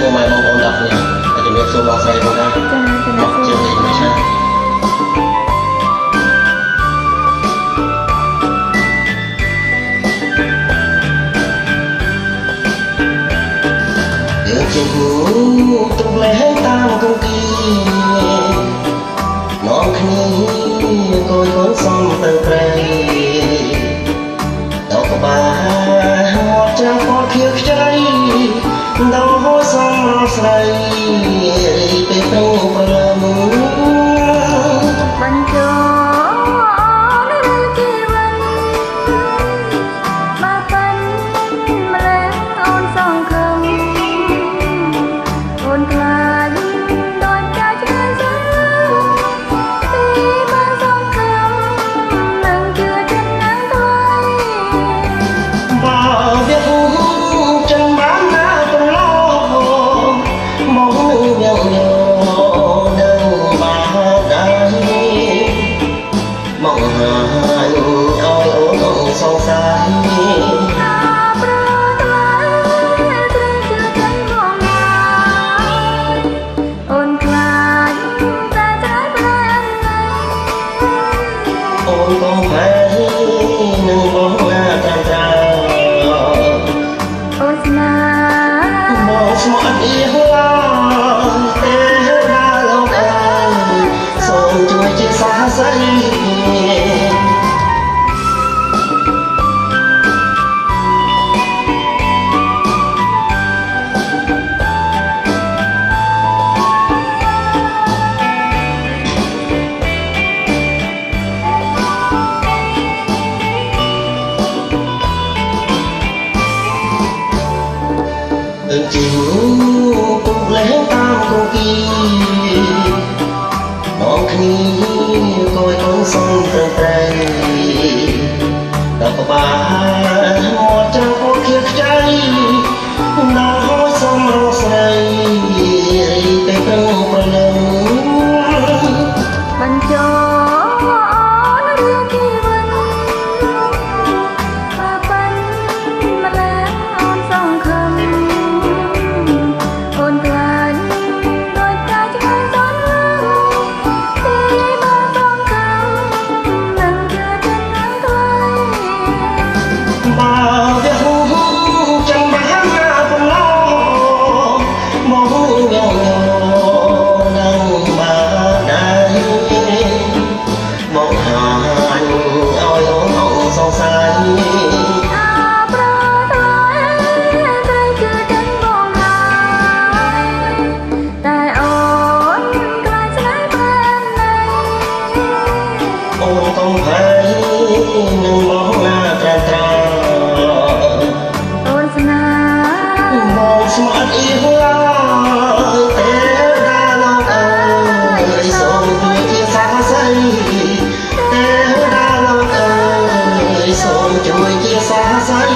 ពុកម៉ែបងប្អូនទាំងគ្នាជំរាបសួរបងស្រីផងដែរមកជើងនេះមិនឆ្ងាយយើងជាគូទុកលែងតាមកគីនាំគ្នាកូនកូនសំទៅព្រៃដល់ក្បាលមកចាំខខៀវខ្ចីដល់ហូរសំរស្រីពេលព្រឹងព្រលឹមបញ្ចោនៅជីវិតមកប៉ិនម្លេះអូនសងខំអូនខ្លាចដោយកាច់ឆ្ងាយស្រួលពីមកសងខំនឹងជឿចិត្តនឹងថ្លៃបើវាចាំបានណាប្រឡងមកនឹងយ៉ាងនឹងមកដែរមកហើយឲ្យអូនសងសាយអូនកុំប្រែនឹងបងណាត្រាំត្រាអូនស្នាមកស្មោះអីឡើយទេណាលោកអើយសូមជួយជាសាស្រីជាពុកលែងតាមគគីនាំគ្នាកូនកូនសំទៅព្រៃដល់ក្បាលមកចាំខខៀវខ្ចីដល់ហូរសំរស្រីពេលព្រឹងព្រលឹមបញ្ចោរឿងជីវិតបើប៉ិនម្លេះអូនសងខំអូនកុំប្រែនឹងបងណាត្រាំត្រាអូនស្នាបងស្មោះអីឡើយទេណាលោកអើយសូមជួយជាសាស្រីទេណាលោកអើយសូមជួយជាសាស្រី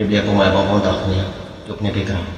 ជម្រាបពុកម៉ែបងប្អូនទាំងគ្នាជួបគ្នាពេលក្រោយ